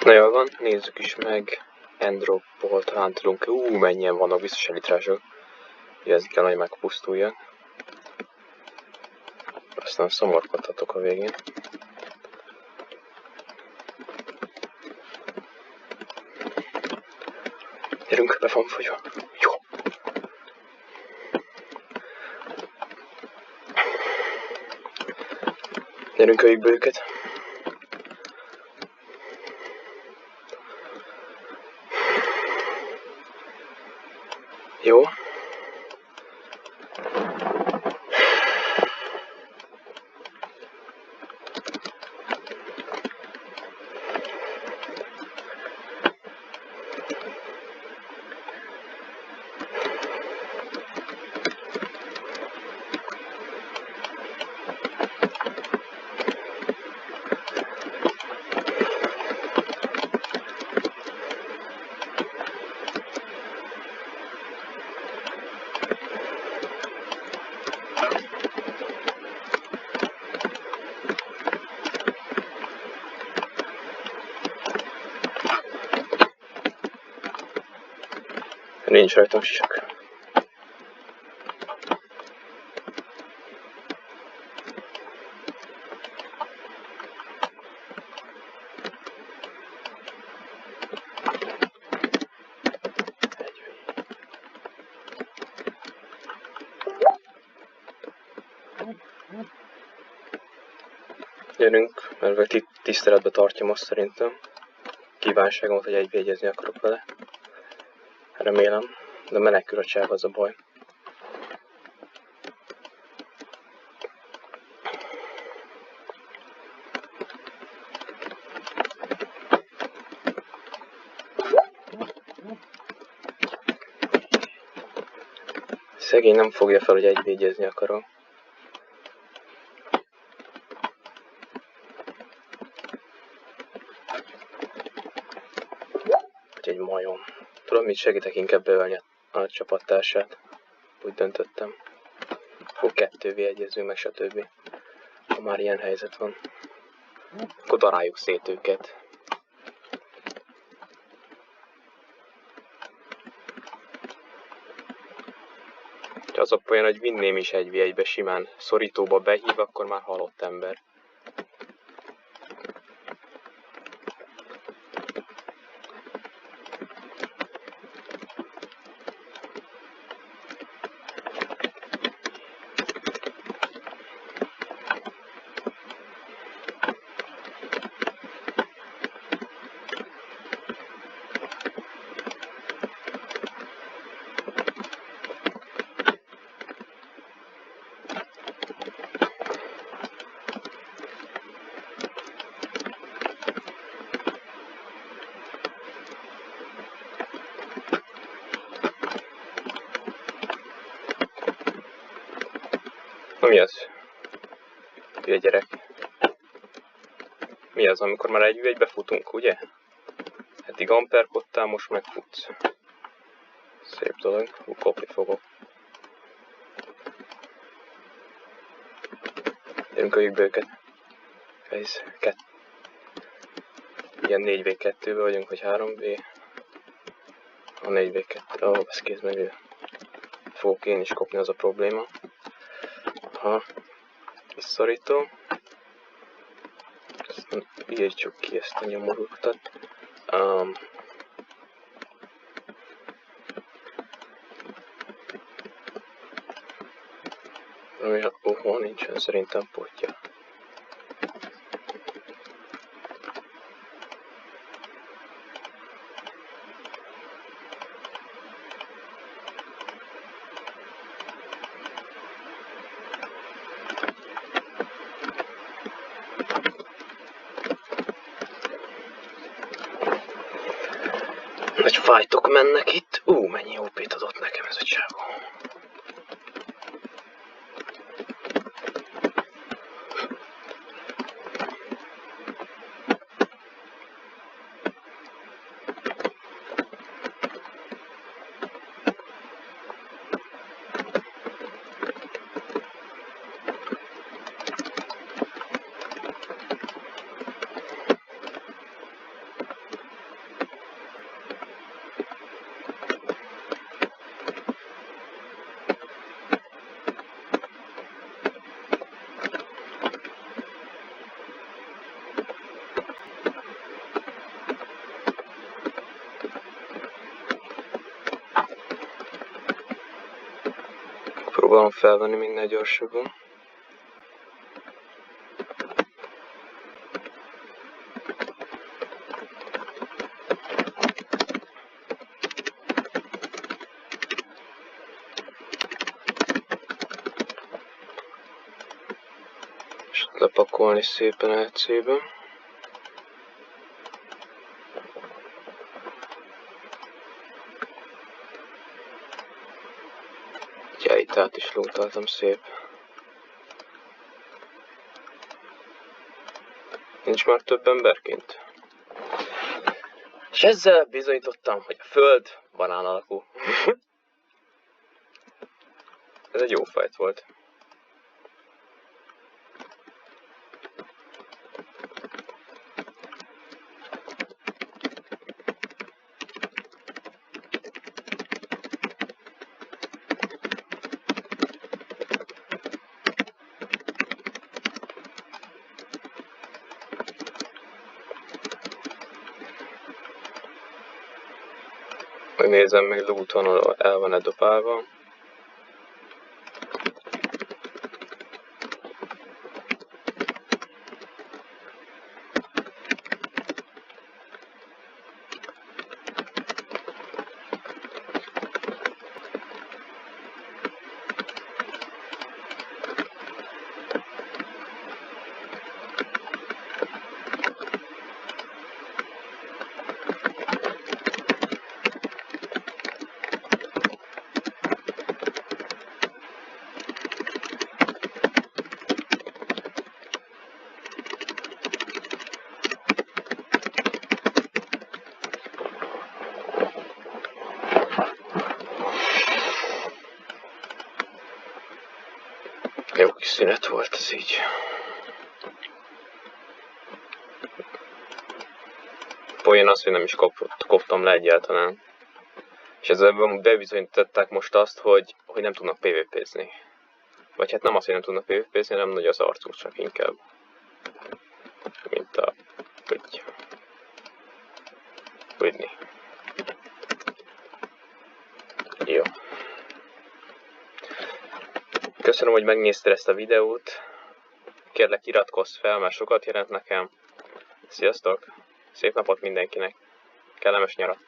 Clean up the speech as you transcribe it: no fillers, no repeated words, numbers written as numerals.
Na jól van, nézzük is meg. Endropból talán tudunk. Mennyien vannak, biztos elitrások. Ugye ez kell, hogy megpusztuljak. Aztán szomorkodhatok a végén. Gyerünk, be van fogyva. Jó. Gyerünk, öljük be őket. Jó. Nincs rajtam sisak. Gyerünk, mert tiszteletbe tartjam azt szerintem. Kívánságomat, hogy egybeegyezni akarok vele. Remélem, de menekül a csáv, az a baj. Szegény nem fogja fel, hogy egybeegyezni akarok. Hogy egy majom. Tudom, mit segítek, inkább beölni a csapattársát. Úgy döntöttem. Akkor 2v egyezünk, meg stb. Ha már ilyen helyzet van. Akkor daráljuk szét őket. Ha az a poén, hogy vinném is 1v1-be simán szorítóba behív, akkor már halott ember. Na mi az? Hülye gyerek. Mi az, amikor már egy befutunk, ugye? Eddig amperkodtál, most megfutsz. Szép dolog. Kopni fogok. Gyerünk, öljük be őket. Ez ilyen 4v2-be vagyunk, vagy 3v. A 4v2. Ez kéz meg. Fogok én is kopni, az a probléma. Visszarítom. Aztán írtsuk ki ezt a nyomorultat. Nincsen szerintem potja. Nagy fájtok mennek itt. Mennyi OP-t adott nekem ez a csávó. Próbálom felvenni minél gyorsabban. És lepakolni szépen LC-ben. Ja, itt át is lótáltam szép. Nincs már több ember kint. És ezzel bizonyítottam, hogy a Föld banán alakú. Ez egy jó fight volt. Megnézem még looton, el van-e dobálva. Jó kis szünet volt ez így. Poén az, hogy nem is koptam le egyáltalán. És ezzel bebizonyították most azt, hogy nem tudnak PvP-zni. Vagy hát nem az, hogy nem tudnak PvP-zni, hanem nagy az arcuk csak inkább. Mint a... Whitney. Jó. Köszönöm, hogy megnézted ezt a videót. Kérlek, iratkozz fel, mert sokat jelent nekem. Sziasztok! Szép napot mindenkinek! Kellemes nyarat!